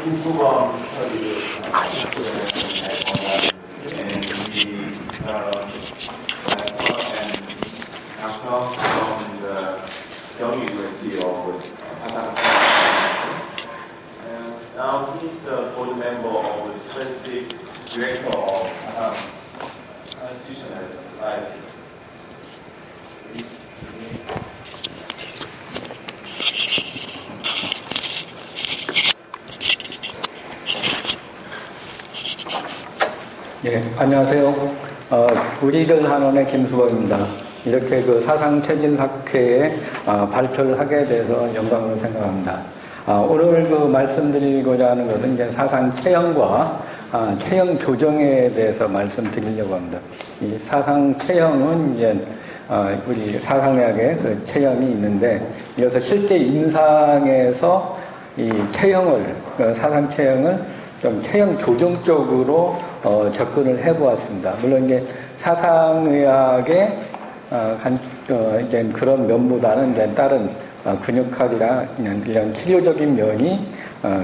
김수범 studied and he doctor from the Kyung University of Sasan. Now he is the board member of the strategic director of Sasan Constitutional Society. 예, 안녕하세요. 우리들 한원의 김수범입니다. 이렇게 그 사상체질학회에 발표를 하게 돼서 영광으로 생각합니다. 오늘 그 말씀드리고자 하는 것은 이제 사상 체형과 체형 교정에 대해서 말씀드리려고 합니다. 이 사상 체형은 이제 우리 사상의학의 그 체형이 있는데, 이어서 실제 임상에서 이 체형을, 사상 체형을 좀 체형 교정 쪽으로 접근을 해보았습니다. 물론 이제 사상의학의 이제 그런 면보다는 이제 다른 근육학이나 이런 치료적인 면이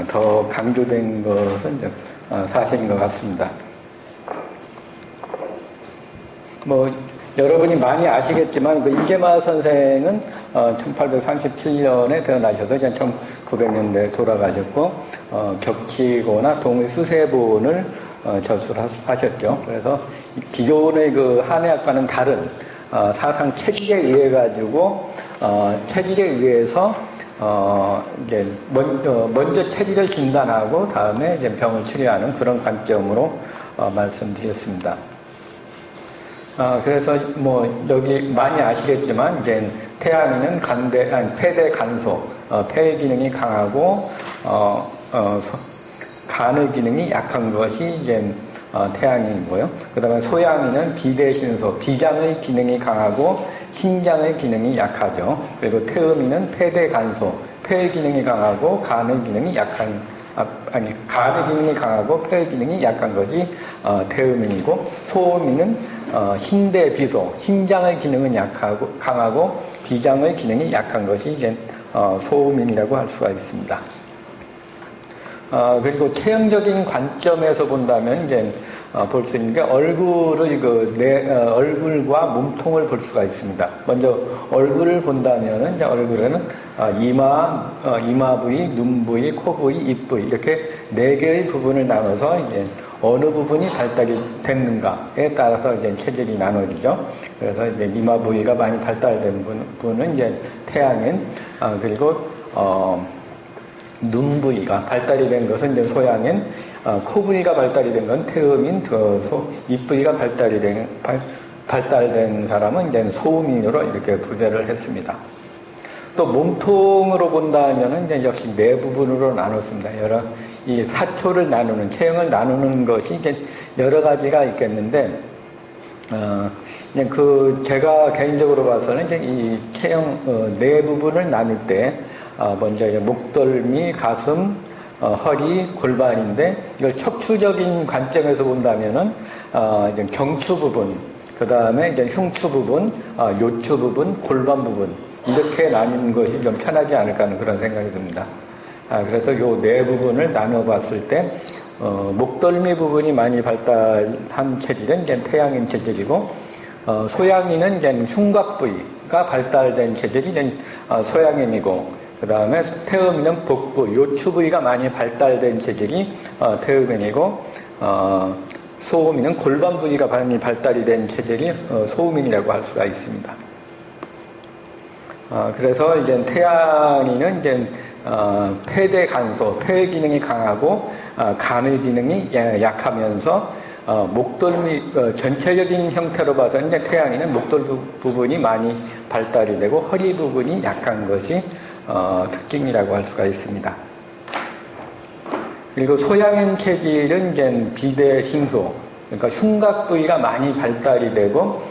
더 강조된 것은 이제 사실인 것 같습니다. 뭐 여러분이 많이 아시겠지만 그 이계마 선생은 1837년에 태어나셔서 이제 1900년대에 돌아가셨고 격치고나 동의 수세본을 저술하셨죠. 그래서 기존의 그 한의학과는 다른 사상 체질에 의해 가지고 체질에 의해서 이제 먼저 체질을 진단하고 다음에 이제 병을 치료하는 그런 관점으로 말씀드렸습니다. 그래서 뭐 여기 많이 아시겠지만 이제 태양인은 폐대 간소, 폐의 기능이 강하고 간의 기능이 약한 것이 이제 태양인이고요. 그다음에 소양인은 비대신소, 비장의 기능이 강하고 신장의 기능이 약하죠. 그리고 태음인은 폐대 간소, 폐의 기능이 강하고 간의 기능이 약한 간의 기능이 강하고 폐의 기능이 약한 것이 태음인이고, 소음인은 신대비소, 신장의 기능은 강하고 비장의 기능이 약한 것이 이제 소음인이라고 할 수가 있습니다. 그리고 체형적인 관점에서 본다면 이제 볼 수 있는 게 얼굴과 몸통을 볼 수가 있습니다. 먼저 얼굴을 본다면은 이제 얼굴에는 이마 부위, 눈 부위, 코 부위, 입 부위 이렇게 네 개의 부분을 나눠서 이제 어느 부분이 발달이 됐는가에 따라서 이제 체질이 나눠지죠. 그래서 이제 이마 부위가 많이 발달된 분은 이제 태양인, 그리고 눈 부위가 발달이 된 것은 이제 소양인, 코 부위가 발달이 된 건 태음인, 입 부위가 발달된 사람은 이제 소음인으로 이렇게 분열을 했습니다. 또 몸통으로 본다면은 이제 역시 네 부분으로 나눴습니다. 이 사초를 나누는, 체형을 나누는 것이 이제 여러 가지가 있겠는데, 제가 개인적으로 봐서는 이제 이 체형 네 부분을 나눌 때, 먼저 이제 목덜미, 가슴, 허리, 골반인데, 이걸 척추적인 관점에서 본다면은 이제 경추 부분, 그 다음에 이제 흉추 부분, 요추 부분, 골반 부분 이렇게 나뉘는 것이 좀 편하지 않을까 하는 그런 생각이 듭니다. 그래서 요 네 부분을 나눠봤을 때 목덜미 부분이 많이 발달한 체질은 이제 태양인 체질이고, 소양인은 이제 흉곽 부위가 발달된 체질이 이제 소양인이고, 그 다음에 태음인은 복부, 요추 부위가 많이 발달된 체질이 태음인이고, 소음인은 골반 부위가 많이 발달이 된 체질이 소음인이라고 할 수가 있습니다. 그래서 이제 태양인은 이제 폐대 간소, 폐의 기능이 강하고 간의 기능이 약하면서 목덜미 전체적인 형태로 봐서 이제 태양인은 목덜 부분이 많이 발달이 되고 허리 부분이 약한 것이 특징이라고 할 수가 있습니다. 그리고 소양인 체질은 이제 비대신소, 그러니까 흉곽 부위가 많이 발달이 되고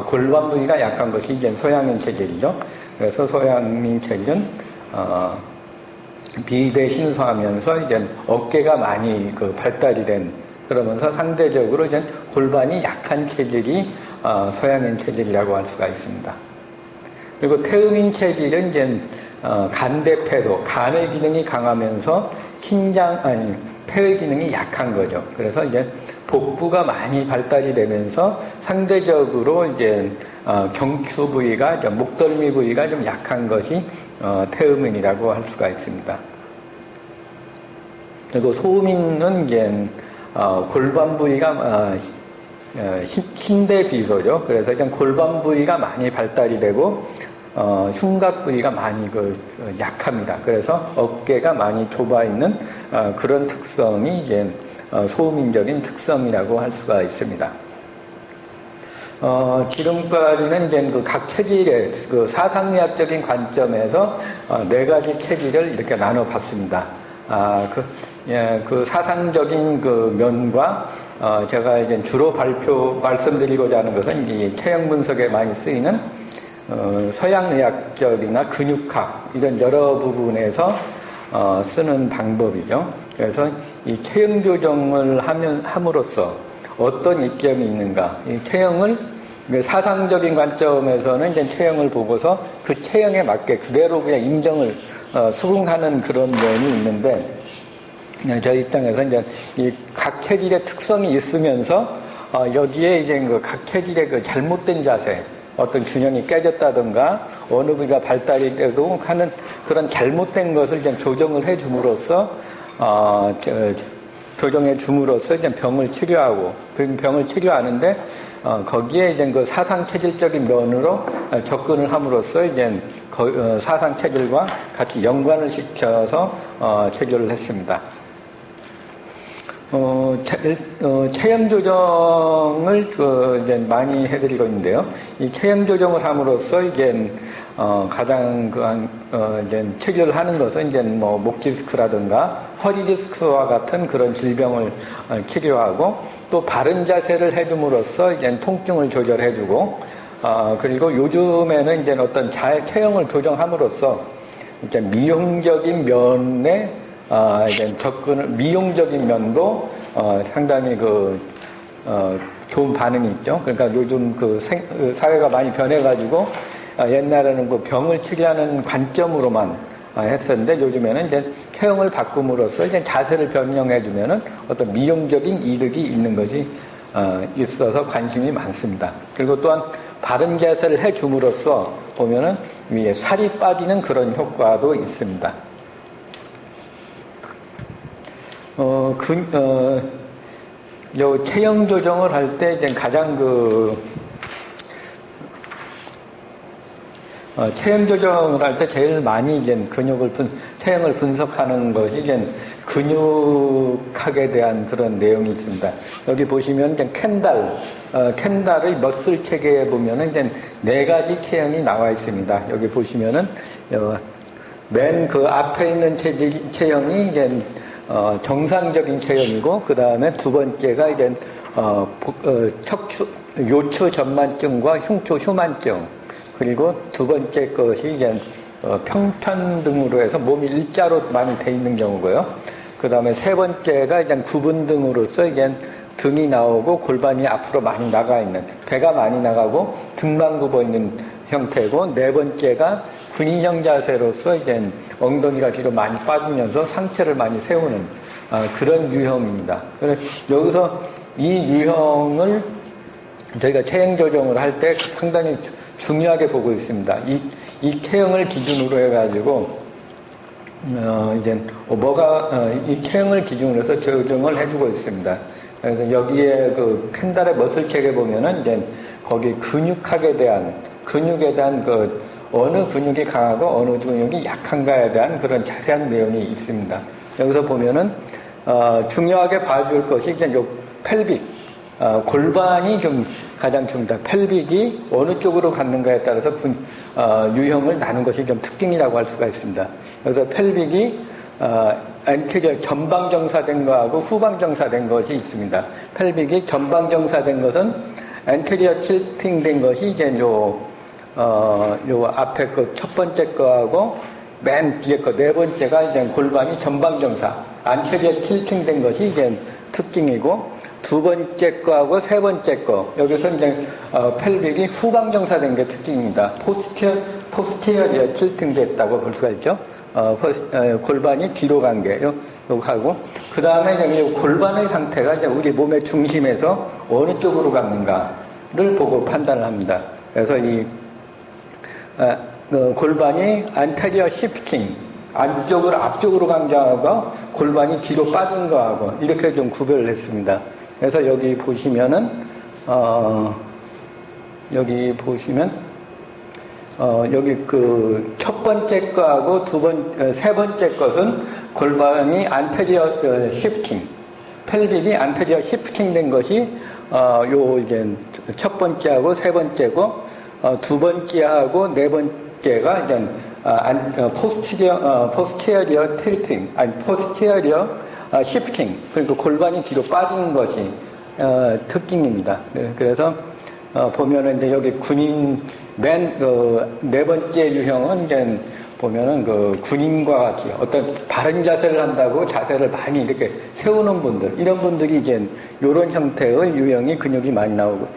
골반 부위가 약한 것이 이제 소양인 체질이죠. 그래서 소양인 체질은 비대신소하면서 이제 어깨가 많이 발달이 된, 그러면서 상대적으로 이제 골반이 약한 체질이 소양인 체질이라고 할 수가 있습니다. 그리고 태음인 체질은 이제 간대폐소, 간의 기능이 강하면서 폐의 기능이 약한 거죠. 그래서 이제 복부가 많이 발달이 되면서 상대적으로 이제 경추 부위가, 목덜미 부위가 좀 약한 것이 태음인이라고 할 수가 있습니다. 그리고 소음인은 이제 골반 부위가 신대 비소죠. 그래서 이제 골반 부위가 많이 발달이 되고 흉곽 부위가 많이 약합니다. 그래서 어깨가 많이 좁아 있는 그런 특성이 이제 소음인적인 특성이라고 할 수가 있습니다. 지금까지는 이제 각 체질의 사상의학적인 관점에서 네 가지 체질을 이렇게 나눠봤습니다. 그 사상적인 그 면과 제가 이제 주로 말씀드리고자 하는 것은 이 체형 분석에 많이 쓰이는 서양의학적이나 근육학 이런 여러 부분에서 쓰는 방법이죠. 그래서 이 체형 조정을 함으로써 어떤 이점이 있는가? 이 체형을 사상적인 관점에서는 이제 체형을 보고서 그 체형에 맞게 그대로 그냥 인정을 수긍하는 그런 면이 있는데, 저희 입장에서 이제 이 각 체질의 특성이 있으면서 여기에 이제 각 체질의 그 잘못된 자세, 어떤 균형이 깨졌다든가 어느 부위가 발달이 되고 하는 그런 잘못된 것을 이제 조정을 해줌으로써 교정해 줌으로써 이제 병을 치료하고, 그 병을 치료하는데 거기에 이제 그 사상 체질적인 면으로 접근을 함으로써 이제 사상 체질과 같이 연관을 시켜서 체결을 했습니다. 체형 조정을 이제 많이 해드리고 있는데요. 이 체형 조정을 함으로써 이제 가장 이제 체결을 하는 것은 이제 목 디스크라든가 허리 디스크와 같은 그런 질병을 치료하고, 또 바른 자세를 해줌으로써 이제 통증을 조절해주고, 그리고 요즘에는 이제 어떤 체형을 조정함으로써 이제 미용적인 면에 이제 미용적인 면도 상당히 좋은 반응이 있죠. 그러니까 요즘 사회가 많이 변해가지고 옛날에는 병을 치료하는 관점으로만 했었는데, 요즘에는 이제 체형을 바꿈으로써 이제 자세를 변형해주면은 어떤 미용적인 이득이 있는 것이 있어서 관심이 많습니다. 그리고 또한 바른 자세를 해줌으로써 보면은 위에 살이 빠지는 그런 효과도 있습니다. 요 체형 조정을 할 때 이제 가장 체형 조정을 할 때 제일 많이 이제 체형을 분석하는 것이 이제 근육학에 대한 그런 내용이 있습니다. 여기 보시면 이제 켄달의 머슬 체계에 보면은 이제 네 가지 체형이 나와 있습니다. 여기 보시면은 맨 앞에 있는 체형이 이제 정상적인 체형이고, 그 다음에 두 번째가 이제 요추 전만증과 흉추 휴만증, 그리고 두 번째 것이 이제 평편 등으로 해서 몸이 일자로 많이 돼 있는 경우고요. 그 다음에 세 번째가 이제 구분 등으로서 이제 등이 나오고 골반이 앞으로 많이 나가 있는, 배가 많이 나가고 등만 굽어 있는 형태고, 네 번째가 군인형 자세로서 이제 엉덩이가 뒤로 많이 빠지면서 상체를 많이 세우는 그런 유형입니다. 그래서 여기서 이 유형을 저희가 체형 조정을 할 때 상당히 중요하게 보고 있습니다. 이 체형을 기준으로 해가지고 이제 이 체형을 기준으로 해서 조정을 해주고 있습니다. 그래서 여기에 켄달의 머슬 책에 보면은 이제 거기 근육에 대한 어느 근육이 강하고 어느 근육이 약한가에 대한 그런 자세한 내용이 있습니다. 여기서 보면은 중요하게 봐줄 것이 이제 요 펠빅, 골반이 좀 가장 중요합니다. 펠빅이 어느 쪽으로 갔는가에 따라서 유형을 나눈 것이 좀 특징이라고 할 수가 있습니다. 그래서 펠빅이 엔테리어 전방정사된 거하고 후방정사된 것이 있습니다. 펠빅이 전방정사된 것은 엔테리어 틸팅된 것이 이제 요 앞에 첫 번째 거하고 맨 뒤에 거 네 번째가 이제 골반이 전방정사, 안테리어 틸팅된 것이 이제 특징이고, 두 번째 거하고 세 번째 거, 여기서 이제 펠빅이 후방정사된 게 특징입니다. 포스티어리어 틸팅됐다고 볼 수가 있죠. 골반이 뒤로 간 게, 요거 하고, 그 다음에 이제 골반의 상태가 이제 우리 몸의 중심에서 어느 쪽으로 갔는가를 보고 판단을 합니다. 그래서 골반이 anterior shifting, 앞쪽으로 간 거하고 골반이 뒤로 빠진 거하고 이렇게 좀 구별을 했습니다. 그래서 여기 보시면 여기 그 첫 번째 거하고 세 번째 것은 골반이 anterior shifting, 펠빅이 anterior shifting 된 것이 이제 첫 번째하고 세 번째고, 두 번째하고 네 번째가 이제 posterior tilting, posterior shifting, 그리고 골반이 뒤로 빠진 것이 특징입니다. 그래서 보면은 이제 여기 군인 네 번째 유형은 이제 보면은 그 군인과 같이 어떤 바른 자세를 한다고 자세를 많이 이렇게 세우는 분들, 이런 분들이 이제 이런 형태의 유형이 근육이 많이 나오고,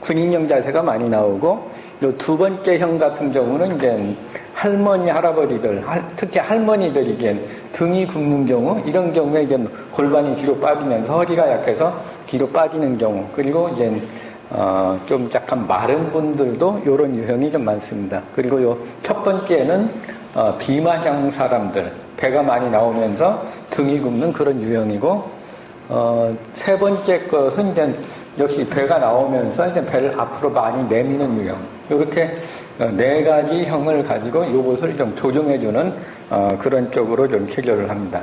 군인형 자세가 많이 나오고, 요 두 번째 형 같은 경우는 이제 할머니, 할아버지들, 특히 할머니들이 이제 등이 굽는 경우, 이런 경우에 이제 골반이 뒤로 빠지면서 허리가 약해서 뒤로 빠지는 경우, 그리고 이제 좀 약간 마른 분들도 이런 유형이 좀 많습니다. 그리고 요 첫 번째는 비만형 사람들, 배가 많이 나오면서 등이 굽는 그런 유형이고, 세 번째 것은 이제 역시 배가 나오면서 이제 배를 앞으로 많이 내미는 유형. 이렇게 네 가지 형을 가지고 이것을 좀 조정해주는 그런 쪽으로 좀 치료를 합니다.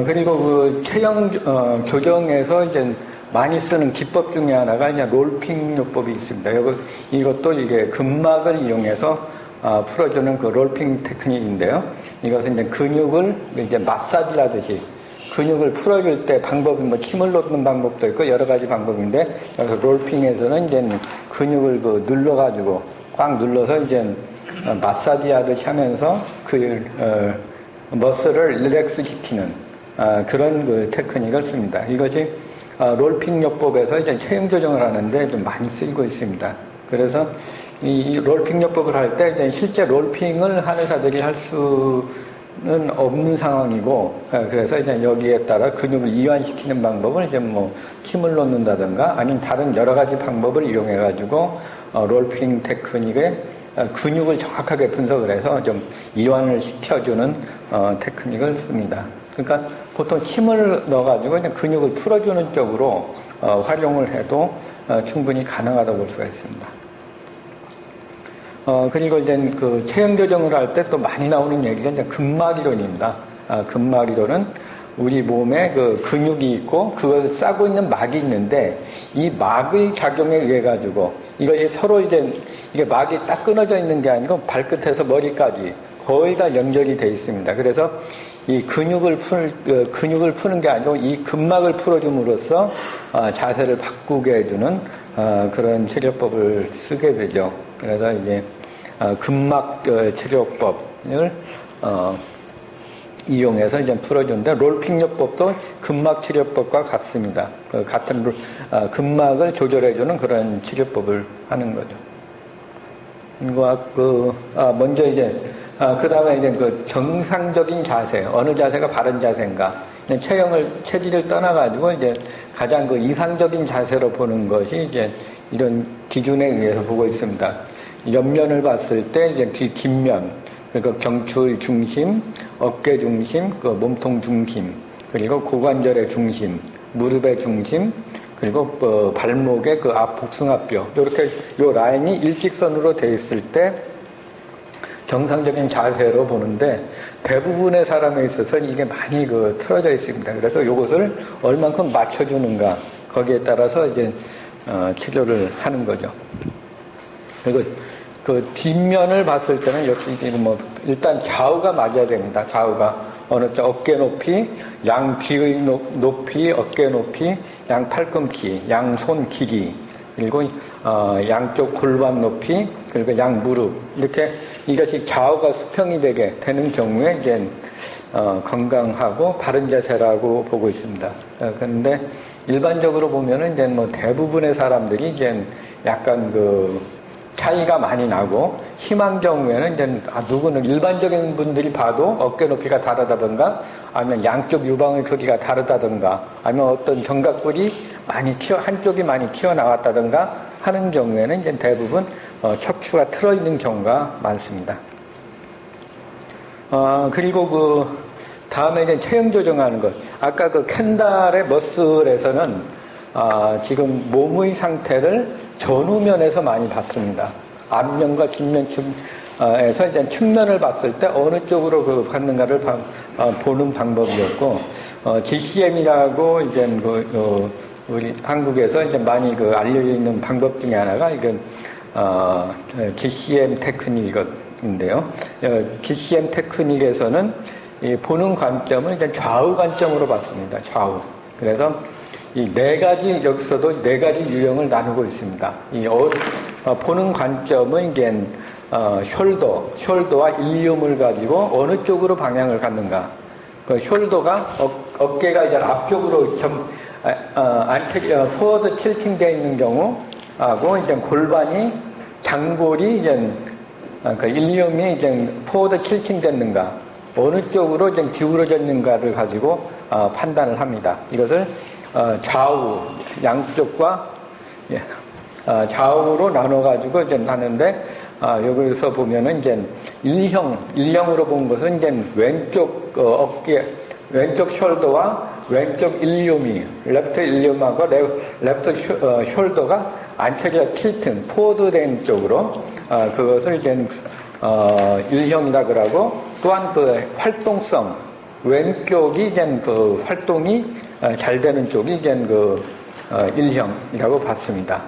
그리고 그 체형 교정에서 이제 많이 쓰는 기법 중에 하나가 이제 롤핑 요법이 있습니다. 이것도 이게 근막을 이용해서 풀어주는 그 롤핑 테크닉인데요. 이것은 이제 근육을 이제 마사지 하듯이 근육을 풀어줄 때 방법이 뭐 침을 놓는 방법도 있고 여러 가지 방법인데, 그래서 롤핑에서는 이제 근육을 그 눌러가지고 꽉 눌러서 이제 마사지 하듯이 하면서 그 머슬을 릴렉스 시키는 그런 그 테크닉을 씁니다. 이것이 롤핑 요법에서 이제 체형 조정을 하는데 좀 많이 쓰이고 있습니다. 그래서 이 롤핑 요법을 할 때 이제 실제 롤핑을 하는 의사들이 할 수는 없는 상황이고, 그래서 이제 여기에 따라 근육을 이완시키는 방법을 이제 뭐 힘을 놓는다든가 아니면 다른 여러 가지 방법을 이용해 가지고 롤핑 테크닉의 근육을 정확하게 분석을 해서 좀 이완을 시켜주는 테크닉을 씁니다. 그러니까 보통 힘을 넣어가지고 그냥 근육을 풀어주는 쪽으로 활용을 해도 충분히 가능하다고 볼 수가 있습니다. 그리고 이제 그 체형 교정을 할 때 또 많이 나오는 얘기가 이제 근막이론입니다. 근막이론은 우리 몸에 그 근육이 있고 그걸 싸고 있는 막이 있는데, 이 막의 작용에 의해 가지고 이것이 서로 이제 이게 막이 딱 끊어져 있는 게 아니고 발끝에서 머리까지 거의 다 연결이 돼 있습니다. 그래서 이 근육을 푸는 게 아니고 이 근막을 풀어줌으로써 자세를 바꾸게 해주는 그런 치료법을 쓰게 되죠. 그래서 이제 근막 치료법을 이용해서 이제 풀어주는데, 롤핑 요법도 근막 치료법과 같습니다. 그 같은 근막을 조절해주는 그런 치료법을 하는 거죠. 먼저 이제 그 다음에 이제 그 정상적인 자세, 어느 자세가 바른 자세인가, 체질을 떠나가지고 이제 가장 그 이상적인 자세로 보는 것이 이제 이런 기준에 의해서 보고 있습니다. 옆면을 봤을 때 이제 뒷면, 그리고 경추의 중심, 어깨 중심, 그 몸통 중심, 그리고 고관절의 중심, 무릎의 중심, 그리고 발목의 그 앞 복숭아뼈, 이렇게 요 라인이 일직선으로 돼 있을 때 정상적인 자세로 보는데, 대부분의 사람에 있어서 이게 많이 틀어져 있습니다. 그래서 이것을 얼만큼 맞춰주는가, 거기에 따라서 이제 치료를 하는 거죠. 그리고 그 뒷면을 봤을 때는 역시 일단 좌우가 맞아야 됩니다. 좌우가 어느 쪽 어깨 높이, 양 귀의 높이, 어깨 높이, 양 팔꿈치, 양 손 길이, 그리고 양쪽 골반 높이, 그리고 양 무릎, 이렇게 이것이 좌우가 수평이 되는 경우에 이제 건강하고 바른 자세라고 보고 있습니다. 그런데 일반적으로 보면은 이제 대부분의 사람들이 이제 약간 차이가 많이 나고, 심한 경우에는 이제 누구는 일반적인 분들이 봐도 어깨 높이가 다르다든가 아니면 양쪽 유방의 크기가 다르다든가 아니면 어떤 견갑골이 한쪽이 많이 튀어나왔다든가 하는 경우에는 이제 대부분 척추가 틀어 있는 경우가 많습니다. 그리고 그 다음에 이제 체형 조정하는 것. 아까 그 켄달의 머슬에서는 지금 몸의 상태를 전후면에서 많이 봤습니다. 앞면과 뒷면에서 이제 측면을 봤을 때 어느 쪽으로 그 갔는가를 보는 방법이었고, GCM이라고 이제 우리 한국에서 이제 많이 그 알려져 있는 방법 중에 하나가 이건 GCM 테크닉인데요. GCM 테크닉에서는 이 보는 관점을 이제 좌우 관점으로 봤습니다. 좌우. 그래서 이 네 가지, 여기서도 네 가지 유형을 나누고 있습니다. 보는 관점은 이제 숄더와 일륨을 가지고 어느 쪽으로 방향을 갖는가. 그 숄더가 어깨가 이제 앞쪽으로 포워드 틸팅 되어 있는 경우하고 이제 골반이 장골이 이제 그 일륨이 이제 포워드 틸팅 됐는가, 어느 쪽으로 이제 기울어져 있는가를 가지고 판단을 합니다. 이것을 좌우 양쪽과 좌우로 나눠 가지고 이제 하는데, 여기서 보면은 이제 일형으로 본 것은 이제 왼쪽 어깨, 왼쪽 숄더와 왼쪽 일륨이, 레프트 일륨하고 레프트 숄더가 안테리어 틸튼, 포워드된 쪽으로, 그것을 이제 일형이라 그러고, 또한 그 활동성, 왼쪽이 이제 그 활동이 잘 되는 쪽이 이제 그 일형이라고 봤습니다.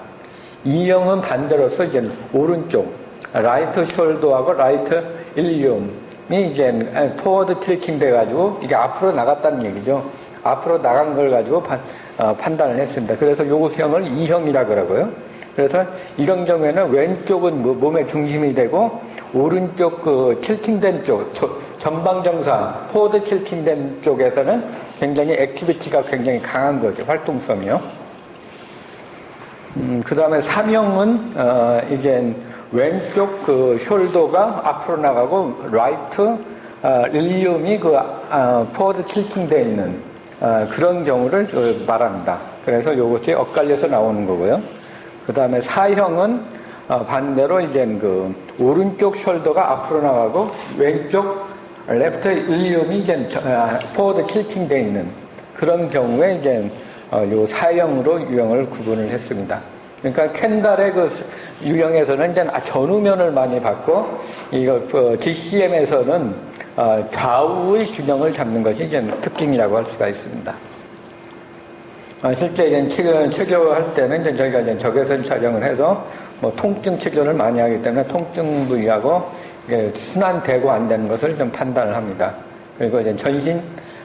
이형은 반대로서 이제 오른쪽, 라이트 숄더하고 라이트 일륨이 이제 포워드 틸팅 돼가지고 이게 앞으로 나갔다는 얘기죠. 앞으로 나간 걸 가지고 판단을 했습니다. 그래서 요 형을 이형이라 그러고요. 그래서 이런 경우에는 왼쪽은 몸의 중심이 되고 오른쪽 그 틸팅된 쪽, 전방정사, 포워드 틸팅된 쪽에서는 굉장히 액티비티가 굉장히 강한 거죠. 활동성이요. 그 다음에 3형은 이제 왼쪽 그 숄더가 앞으로 나가고 라이트 일륨이 그 포워드 틸팅되어 있는 그런 경우를 말합니다. 그래서 이것이 엇갈려서 나오는 거고요. 그 다음에 4형은 반대로 이제 그 오른쪽 숄더가 앞으로 나가고 왼쪽 레프트 일륨이 이제 포워드 틸팅되어 있는 그런 경우에 이제 요 4형으로 유형을 구분을 했습니다. 그러니까 켄달의 그 유형에서는 이제 전후면을 많이 봤고, 이거 GCM에서는 좌우의 균형을 잡는 것이 이제 특징이라고 할 수가 있습니다. 실제 이제 체교할 때는 이제 저희가 이제 적외선 촬영을 해서 뭐 통증 체교를 많이 하기 때문에 통증 부위하고 순환되고 안 되는 것을 좀 판단을 합니다. 그리고 이제 전신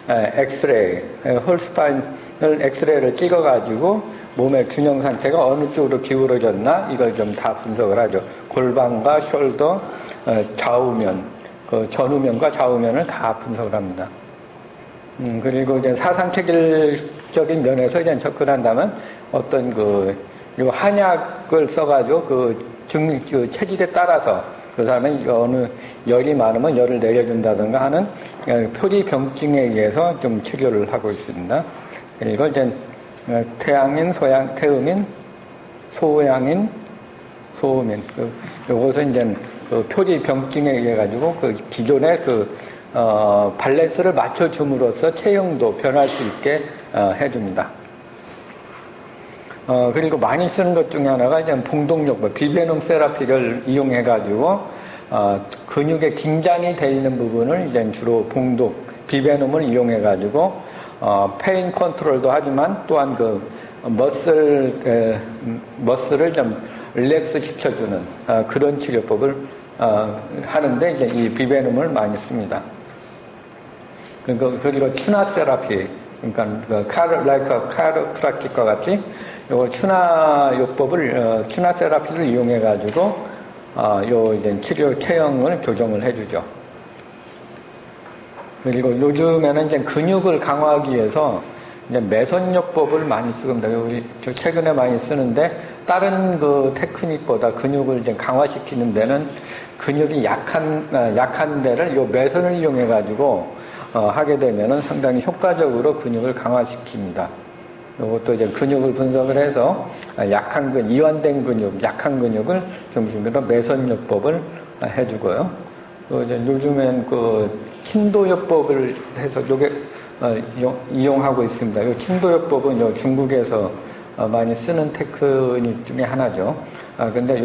엑스레이, 홀스파인을 엑스레이를 찍어가지고 몸의 균형 상태가 어느 쪽으로 기울어졌나 이걸 좀 다 분석을 하죠. 골반과 숄더, 좌우면, 그 전후면과 좌우면을 다 분석을 합니다. 그리고 이제 사상체질적인 면에서 이제 접근한다면 어떤 요 한약을 써가지고 그 체질에 따라서 그 사람이 어느 열이 많으면 열을 내려준다든가 하는 표리병증에 의해서 좀 치료를 하고 있습니다. 그리고 이제 태양인, 태음인, 소양인, 소음인. 요것은 이제 그 표리병증에 의해 가지고 그 기존의 밸런스를 맞춰줌으로써 체형도 변할 수 있게 해줍니다. 그리고 많이 쓰는 것 중에 하나가 이제 봉동요법, 비베놈 세라피를 이용해가지고, 근육에 긴장이 돼 있는 부분을 이제 주로 비베놈을 이용해가지고, 페인 컨트롤도 하지만 또한 머슬을 좀 릴렉스 시켜주는, 그런 치료법을, 하는데 이제 이 비베놈을 많이 씁니다. 그리고 튜나 세라피, 그러니까 카이로프랙틱과 같이 요 튜나 세라피를 이용해가지고, 이제 치료 체형을 교정을 해주죠. 그리고 요즘에는 이제 근육을 강화하기 위해서 이제 매선요법을 많이 쓰겁니다. 우리 최근에 많이 쓰는데, 다른 그 테크닉보다 근육을 이제 강화시키는 데는 근육이 약한 데를 요 매선을 이용해 가지고 하게 되면은 상당히 효과적으로 근육을 강화시킵니다. 이것도 이제 근육을 분석을 해서 이완된 근육, 약한 근육을 중심으로 매선요법을 해주고요. 또 이제 요즘엔 그 침도요법을 해서 요게 이용하고 있습니다. 이 침도요법은 요 중국에서 많이 쓰는 테크닉 중에 하나죠. 근데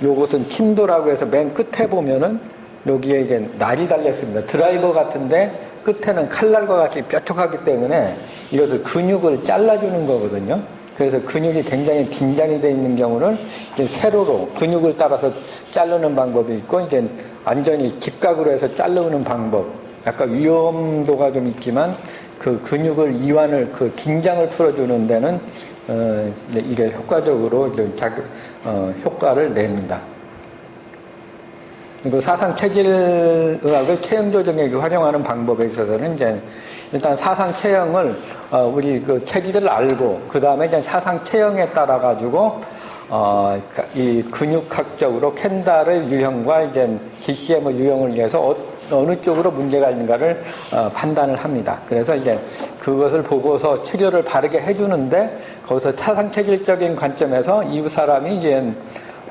요것은 침도라고 해서 맨 끝에 보면은 여기에 이게 날이 달렸습니다. 드라이버 같은데 끝에는 칼날과 같이 뾰족하기 때문에 이것을 근육을 잘라주는 거거든요. 그래서 근육이 굉장히 긴장이 되어 있는 경우는 이제 세로로 근육을 따라서 자르는 방법이 있고, 이제 완전히 직각으로 해서 자르는 방법. 약간 위험도가 좀 있지만 그 근육을 그 긴장을 풀어주는 데는 이게 효과적으로 효과를 냅니다. 그리고 사상 체질의학을 체형 조정에 활용하는 방법에 있어서는 이제 일단 사상 체형을 우리 그 체질을 알고 그 다음에 이제 사상 체형에 따라 가지고 이 근육학적으로 켄달의 유형과 이제 GCM의 유형을 위해서 어느 쪽으로 문제가 있는가를 판단을 합니다. 그래서 이제 그것을 보고서 치료를 바르게 해주는데 거기서 사상 체질적인 관점에서 이 사람이 이제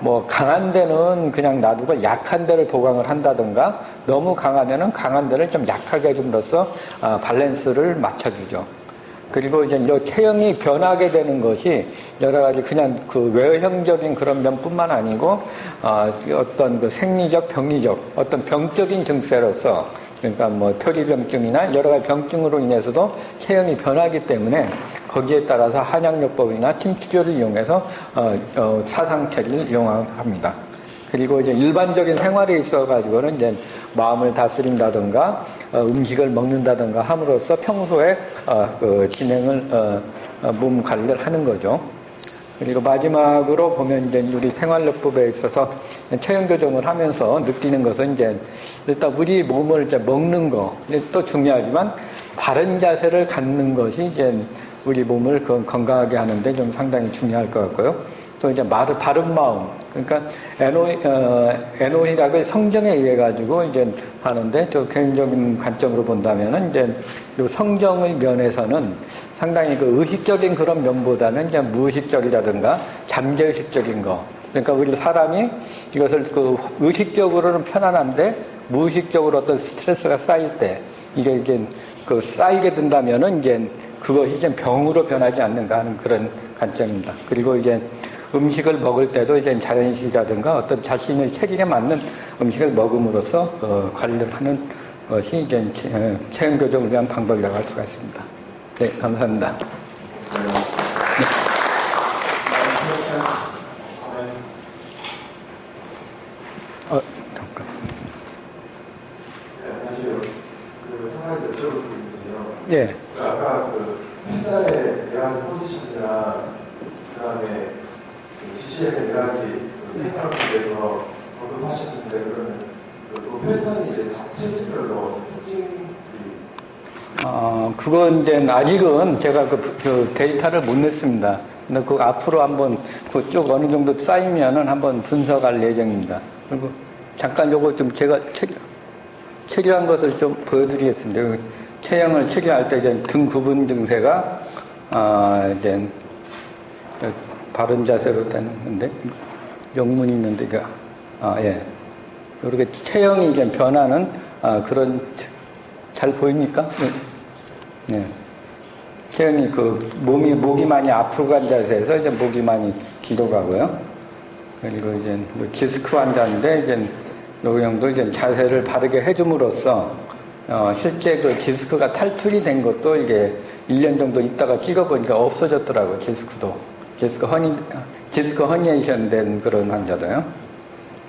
뭐 강한 데는 그냥 놔두고 약한 데를 보강을 한다든가 너무 강하면은 강한 데를 좀 약하게 해줌으로써 밸런스를 맞춰주죠. 그리고 이제 이 체형이 변하게 되는 것이 여러 가지 그냥 그 외형적인 그런 면뿐만 아니고 어떤 그 생리적, 병리적 어떤 병적인 증세로서 그러니까 뭐 표리병증이나 여러 가지 병증으로 인해서도 체형이 변하기 때문에 거기에 따라서 한약요법이나 침치료를 이용해서 사상체를 이용합니다. 그리고 이제 일반적인 생활에 있어 가지고는 이제 마음을 다스린다든가 음식을 먹는다든가 함으로써 평소에 진행을 몸 관리를 하는 거죠. 그리고 마지막으로 보면 이제 우리 생활요법에 있어서 체형 교정을 하면서 느끼는 것은 이제 일단 우리 몸을 이제 먹는 거 또 중요하지만 바른 자세를 갖는 것이 이제 우리 몸을 건강하게 하는데 좀 상당히 중요할 것 같고요. 또 이제 바른 마음. 그러니까 에노히락의 성정에 의해 가지고 이제 하는데 저 개인적인 관점으로 본다면은 이제 요 성정의 면에서는 상당히 그 의식적인 그런 면보다는 이제 무의식적이라든가 잠재의식적인 거. 그러니까 우리 사람이 이것을 그 의식적으로는 편안한데 무의식적으로 어떤 스트레스가 쌓일 때 이게 그 쌓이게 된다면은 이제 그것이 이제 병으로 변하지 않는가 하는 그런 관점입니다. 그리고 이제 음식을 먹을 때도 이제 자연식이라든가 어떤 자신의 체질에 맞는 음식을 먹음으로써 관리를 하는 것이 이제 체형 교정을 위한 방법이라고 할 수가 있습니다. 네, 감사합니다. 잠깐. 안녕하세요. 한 가지 여쭤볼 게 있는데요. 예. 아까 펜달의 여러 가지 포지션이나 그다음에 GCM의 여러 가지 테크닉에 대해서 언급하셨는데 그러면 그 패턴이 이제 각 체질별로 특징이 그건 이제 아직은 제가 그 데이터를 못 냈습니다. 근데 그 앞으로 한번 그쪽 어느 정도 쌓이면은 한번 분석할 예정입니다. 그리고 잠깐 요거 좀 제가 체류한 것을 좀 보여드리겠습니다. 체형을 체류할 때 이제 등 구분 증세가 이제 바른 자세로 되는데 영문이 있는데 이거 예 이렇게 체형이 이제 변하는 그런 잘 보입니까? 네. 체형이 목이 많이 앞으로 간 자세에서 이제 목이 많이 뒤로 가고요. 그리고 이제 디스크 환자인데 이제 요 형도 이제 자세를 바르게 해줌으로써 실제 그 디스크가 탈출이 된 것도 이게 1년 정도 있다가 찍어보니까 없어졌더라고요. 디스크 허니에이션 된 그런 환자도요.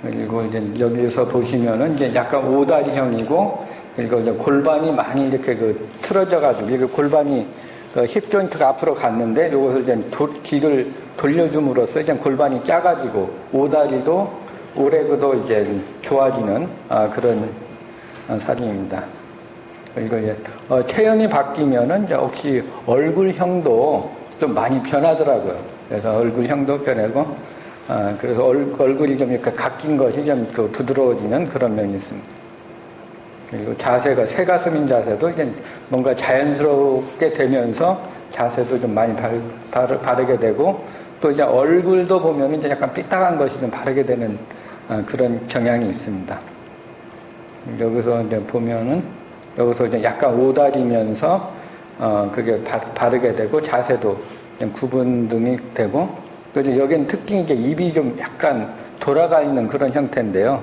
그리고 이제 여기서 보시면은 이제 약간 오다리형이고, 그리고 이제 골반이 많이 이렇게 틀어져가지고, 이게 골반이 힙 조인트가 앞으로 갔는데, 이것을 이제 뒤를 돌려줌으로써 이제 골반이 작아지고, 오다리도, 오레그도 이제 좋아지는 그런 사진입니다. 그리고 이제 체형이 바뀌면은 이제 혹시 얼굴형도 좀 많이 변하더라고요. 그래서 얼굴형도 변하고, 그래서 얼굴이 좀 이렇게 각진 것이 좀 또 부드러워지는 그런 면이 있습니다. 그리고 자세가 새가슴인 자세도 이제 뭔가 자연스럽게 되면서 자세도 좀 많이 바르게 되고, 또 이제 얼굴도 보면 이제 약간 삐딱한 것이 좀 바르게 되는 그런 경향이 있습니다. 여기서 이제 보면은 여기서 이제 약간 오다리면서 그게 바르게 되고 자세도 좀 구분등이 되고, 또 이제 여기는 특징이 이제 입이 좀 약간 돌아가 있는 그런 형태인데요.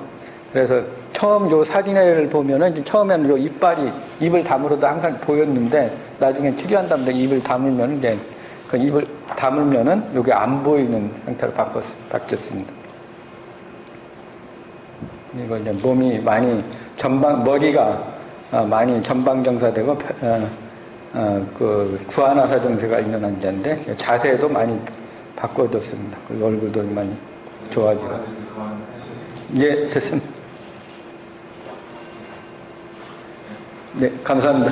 그래서 처음 요 사진을 보면은 이제 처음에는 요 이빨이 입을 다물어도 항상 보였는데 나중에 치료한 다음에 입을 다물면 이제 그 입을 다물면은 요게 안 보이는 형태로 바뀌었습니다. 이거 이제 몸이 많이 머리가 많이 전방정사되고 그 구안화사 증세가 있는 환자인데 자세도 많이 바꿔줬습니다. 그리고 얼굴도 많이 좋아지고. 예, 됐습니다. 네, 감사합니다.